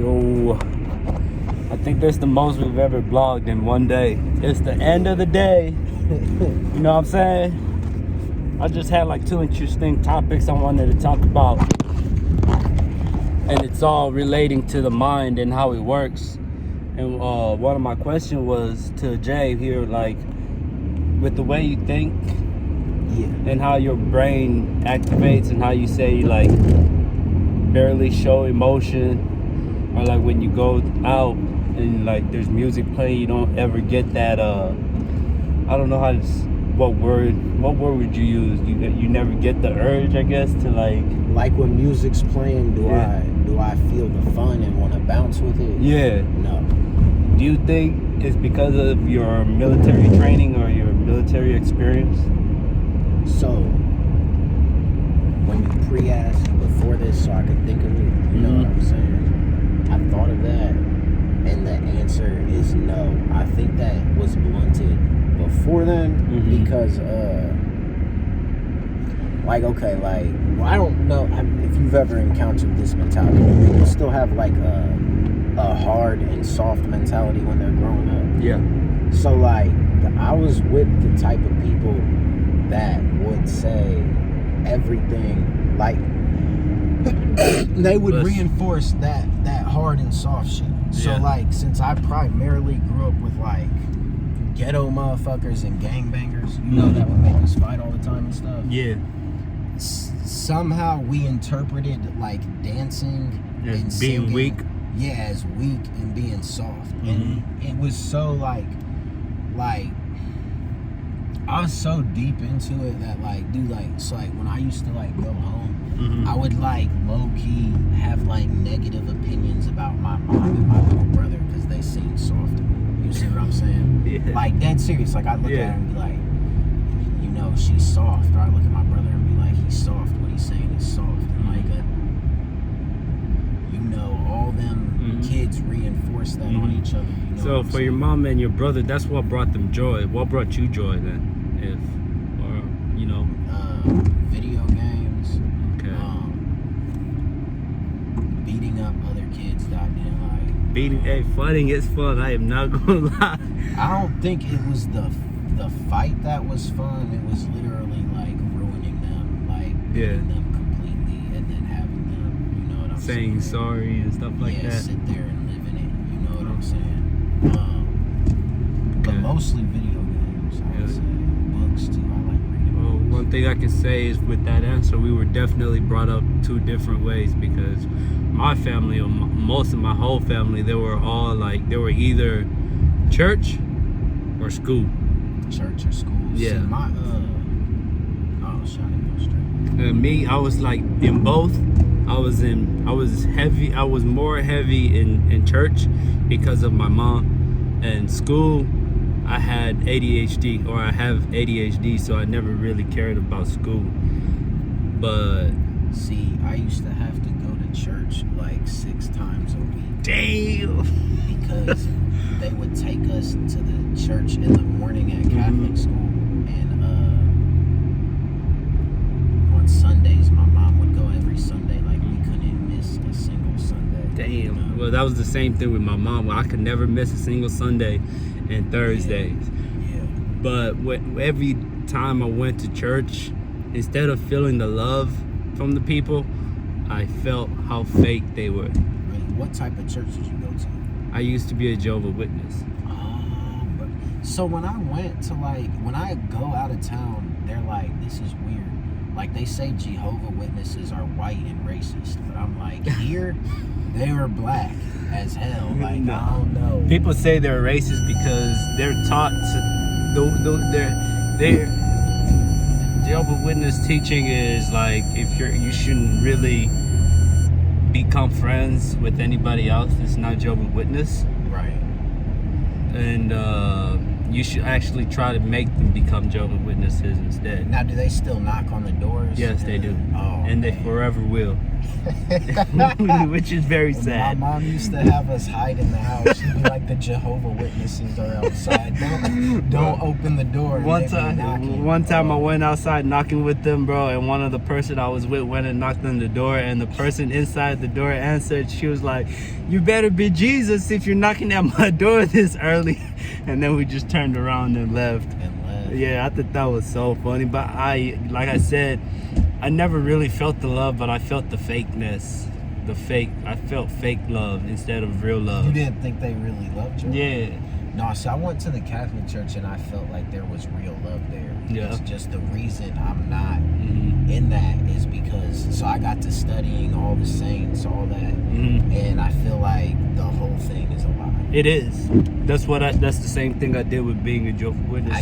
Yo, I think that's the most we've ever blogged in one day. It's the end of the day. You know what I'm saying? I just had like 2 interesting topics I wanted to talk about. And it's all relating to the mind and how it works. And one of my questions was to Jay here, like, with the way you think and how your brain activates and how you say, like, barely show emotion, or like when you go out and like there's music playing, you don't ever get that I don't know how to what word would you use? You never get the urge, I guess, to like when music's playing, do I feel the fun and want to bounce with it? Yeah. No. Do you think it's because of your military training or your military experience? So when you pre-asked before this so I could think of it, you know what I'm saying? I thought of that, and the answer is no. I think that was blunted before then because, I don't know if you've ever encountered this mentality. People still have like a hard and soft mentality when they're growing up. Yeah. So like, I was with the type of people that would say everything, like they would reinforce that hard and soft shit. So like, since I primarily grew up with like ghetto motherfuckers and gangbangers, you know, that would make us fight all the time and stuff. Yeah. Somehow we interpreted like dancing as and being singing, weak. Yeah, as weak and being soft. And it was so like I was so deep into it that like, dude, like, so like when I used to like go home, I would like low-key have like negative opinions about my mom and my little brother because they seemed soft to me. You see what I'm saying? Yeah. Like, dead serious. Like, I look at her and be like, you know, she's soft. Or I look at my brother and be like, he's soft. What he's saying is soft. And like, you know, all them kids reinforce that on each other. You know, so for your mom and your brother, that's what brought them joy. What brought you joy then? Video games. Okay. Beating up other kids that I didn't like. Fighting is fun. I am not gonna lie. I don't think it was the fight that was fun. It was literally like ruining them, like beating them completely, and then having them, you know what I'm saying? Saying sorry and stuff like that. Yeah, sit there and live in it. You know what I'm saying? But mostly video games. I would say books too. I like reading books. One thing I can say is with that answer, we were definitely brought up 2 different ways, because my family, or most of my whole family, they were all like, they were either church or school. Church or school. Yeah. See, my And me, I was like in both. I was more heavy in church because of my mom, and school I had ADHD, or I have ADHD, so I never really cared about school. But see, I used to have to go to church like 6 times a week. Damn. Because they would take us to the church in the morning at Catholic school, and on Sundays my mom would go every Sunday. Like, we couldn't miss a single Sunday. Damn. You know? Well, that was the same thing with my mom. I could never miss a single Sunday and Thursdays. Yeah. But every time I went to church, instead of feeling the love from the people, I felt how fake they were. What type of church did you go to? I used to be a Jehovah Witness. So when I went to, like, when I go out of town, they're like, this is weird. Like, they say Jehovah Witnesses are white and racist, but I'm like, here, they were black as hell. Like, No. I don't know. People say they're racist because they're taught their Jehovah Witness teaching is like, you shouldn't really become friends with anybody else that's not Jehovah Witness. Right. And you should actually try to make them become Jehovah's Witnesses instead. Now, do they still knock on the doors? Yes, they do. Oh, and man. they forever will. Which is very sad. My mom used to have us hide in the house. She'd be like, the Jehovah Witnesses are outside. Don't open the door. One time I went outside knocking with them, bro, and one of the person I was with went and knocked on the door, and the person inside the door answered. She was like, "You better be Jesus if you're knocking at my door this early." And then we just turned around and left. Yeah, I thought that was so funny. But like I said, I never really felt the love, but I felt the fakeness. I felt fake love instead of real love. You didn't think they really loved you? Yeah. No, so I went to the Catholic church and I felt like there was real love there. Yeah. It's just the reason I'm not in that is because, so I got to studying all the saints, all that, and I feel like the whole thing is a lie. It is. That's the same thing I did with being a Jehovah's Witness,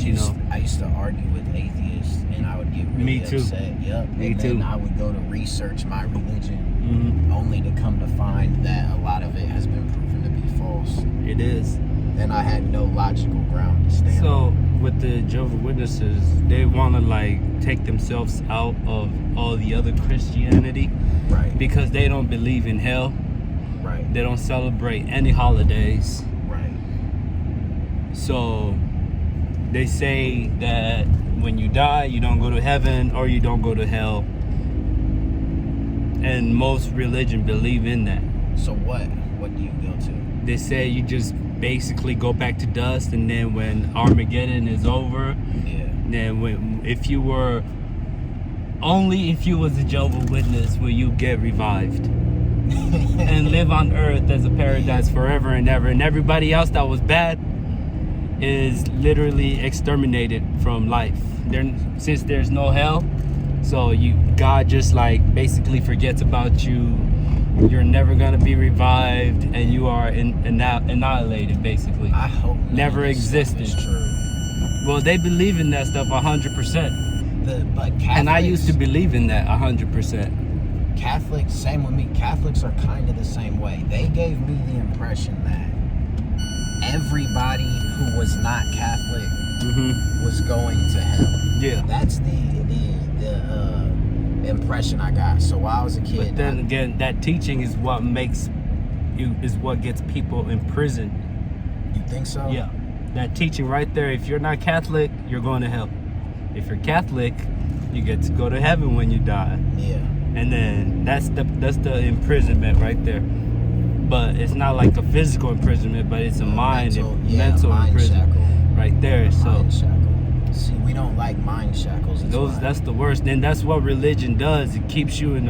I used to argue with atheists and I would get really upset. Yep. Me and too. then I would go to research my religion, only to come to find that a lot of it has been proven to be false. It is. And I had no logical ground to stand on. With the Jehovah's Witnesses, they want to like take themselves out of all the other Christianity, right? Because they don't believe in hell, right? They don't celebrate any holidays, right? So they say that when you die, you don't go to heaven or you don't go to hell, and most religion believe in that. So what do you go to? They say you just basically go back to dust, and then when Armageddon is over, then if you was a Jehovah's Witness, will you get revived and live on earth as a paradise forever and ever, and everybody else that was bad is literally exterminated from life. Since there's no hell, so God just like basically forgets about you. You're never gonna be revived, and you are annihilated, basically. I hope never existed. Well, they believe in that stuff 100%. And I used to believe in that 100%. Catholics, same with me. Catholics are kind of the same way. They gave me the impression that everybody who was not Catholic was going to hell. Yeah, that's the impression I got. So while I was a kid, but then again, that teaching is what gets people in prison. You think so? Yeah, that teaching right there. If you're not Catholic, you're going to hell. If you're Catholic, you get to go to heaven when you die. Yeah, and then that's the imprisonment right there. But it's not like a physical imprisonment, but it's a mental imprisonment right there. Mind shackle. See, we don't like mind shackles. That's the worst. And that's what religion does. It keeps you in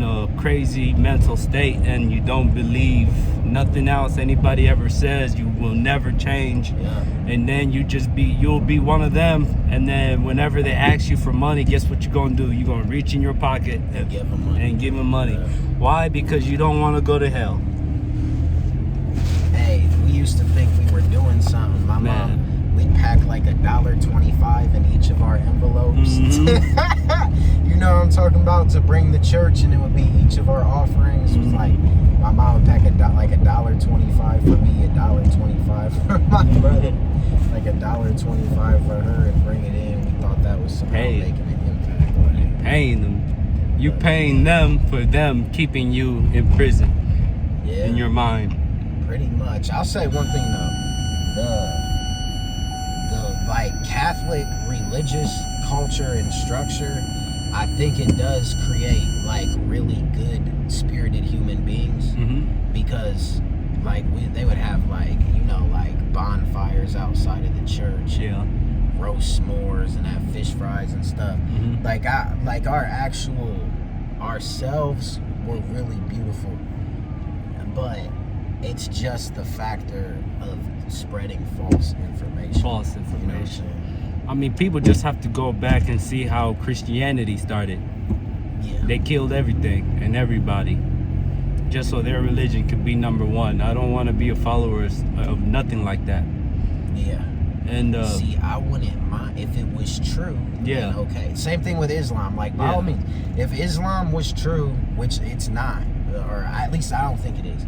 a crazy mental state, and you don't believe nothing else anybody ever says. You will never change. Yeah. And then you'll be one of them. And then whenever they ask you for money, guess what you're gonna do? You're gonna reach in your pocket and give them money. Yeah. Why? Because you don't want to go to hell. Hey, we used to think we were doing something. My mom, we'd pack like $1.25 in each of our envelopes. You know what I'm talking about? To bring the church, and it would be each of our offerings. It was like my mom would pack $1.25 for me, $1.25 for my brother, like $1.25 for her, and bring it in. We thought that was somehow making an impact. Paying them. You paying them for them keeping you in prison. Yeah. In your mind. Pretty much. I'll say one thing though. The like Catholic religious culture and structure, I think it does create like really good spirited human beings, because like they would have like bonfires outside of the church, roast s'mores and have fish fries and stuff. Like ourselves were really beautiful, but it's just the factor of spreading false information. You know what I'm saying? I mean, people just have to go back and see how Christianity started. Yeah. They killed everything and everybody just so their religion could be number one. I don't want to be a follower of nothing like that. Yeah. And see, I wouldn't mind if it was true. Yeah. Okay. Same thing with Islam. Like, by all means, if Islam was true, which it's not, or at least I don't think it is,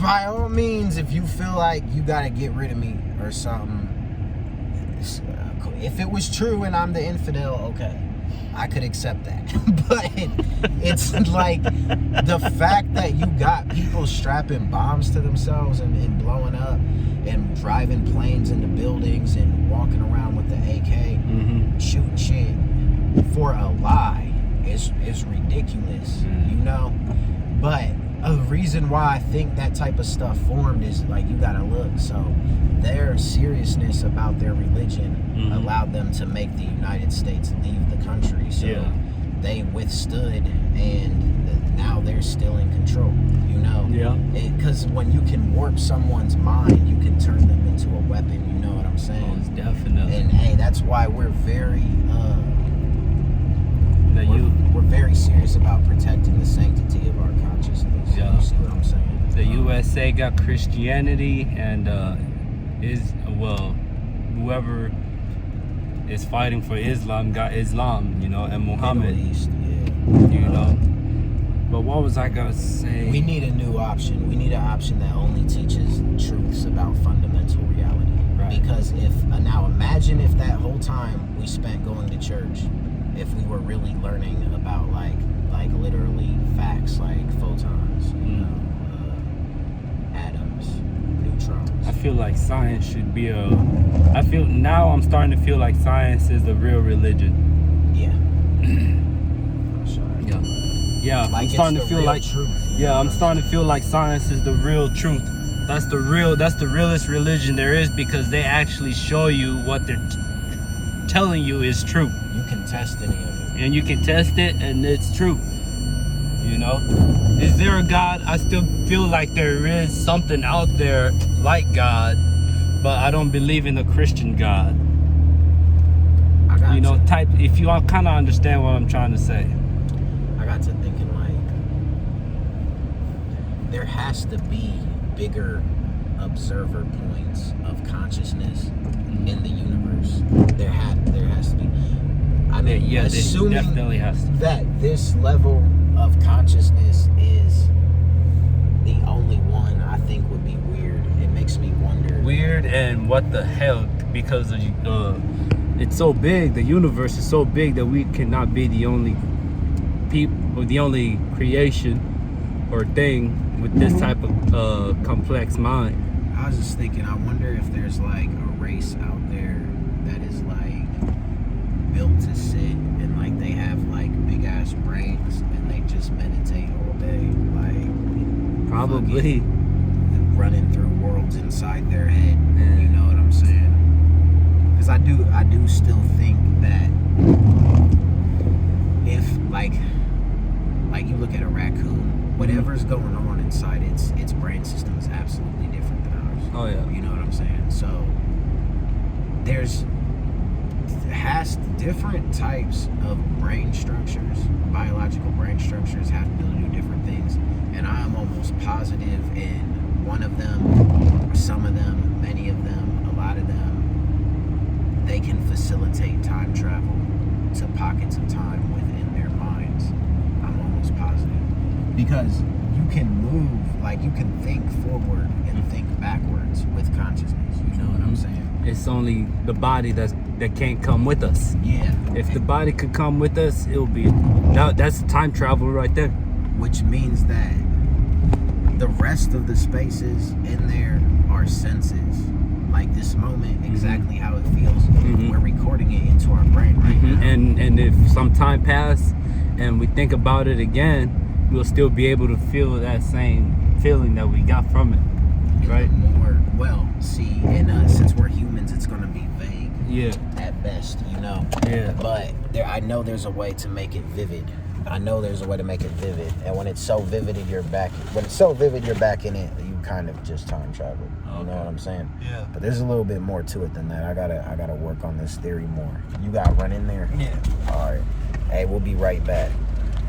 by all means, if you feel like you gotta get rid of me or something, if it was true and I'm the infidel, okay, I could accept that. But it's like the fact that you got people strapping bombs to themselves and blowing up and driving planes into buildings and walking around with the AK, shooting shit for a lie is ridiculous, you know? But a reason why I think that type of stuff formed is like, you gotta look. So their seriousness about their religion allowed them to make the United States leave the country. So they withstood, and now they're still in control, you know? Yeah. Because when you can warp someone's mind, you can turn them into a weapon, you know what I'm saying? Oh, definitely. And hey, that's why we're very we're very serious about protecting the sanctity of our consciousness. Yeah. You see what I'm saying? The USA got Christianity, and whoever is fighting for Islam got Islam, you know, and Muhammad. Middle East, you know. But what was I gonna say? We need a new option. We need an option that only teaches truths about fundamental reality. Right. Because now imagine if that whole time we spent going to church, if we were really learning about like literally facts like photons, you know, atoms, neutrons. I feel like science should be I'm starting to feel like science is the real religion. Yeah. Yeah, like I'm starting to feel like truth. I'm starting to feel like science is the real truth. That's the realest religion there is, because they actually show you what they're telling you is true. You can test any of it. And you can test it, and it's true. You know? Is there a God? I still feel like there is something out there like God, but I don't believe in a Christian God. If you all kind of understand what I'm trying to say. I got to thinking, like, there has to be bigger observer points of consciousness in the universe. There has to be. I mean, assuming definitely has to. That this level of consciousness is the only one, I think would be weird. It makes me wonder. Weird, and what the hell? Because it's so big. The universe is so big that we cannot be the only people, the only creation or thing with this type of complex mind. I was just thinking, I wonder if there's like a race out there that is like built to sit and like they have like big ass brains and they just meditate all day, like probably running through worlds inside their head. You know what I'm saying? Because I do still think that if like you look at a raccoon, whatever's going on inside its brain system is absolutely different than ours. Oh yeah. You know what I'm saying? So different types of brain structures, biological brain structures have to do different things. And I am almost positive in one of them, or some of them, many of them, a lot of them, they can facilitate time travel to pockets of time within their minds. I'm almost positive. Because you can move, like you can think forward and think backwards with consciousness. You know what I'm saying? It's only the body that can't come with us. Yeah. If the body could come with us, it'll be that's time travel right there. Which means that the rest of the spaces in there are senses. Like this moment, exactly how it feels. We're recording it into our brain right now. And if some time passed and we think about it again, we'll still be able to feel that same feeling that we got from it, right? Since we're humans, it's gonna be vague. Yeah. At best, you know. Yeah. But I know there's a way to make it vivid. And when it's so vivid you're back in it, you kind of just time travel. You know what I'm saying? Yeah. But there's a little bit more to it than that. I gotta work on this theory more. You gotta run in there? Yeah. All right. Hey, we'll be right back.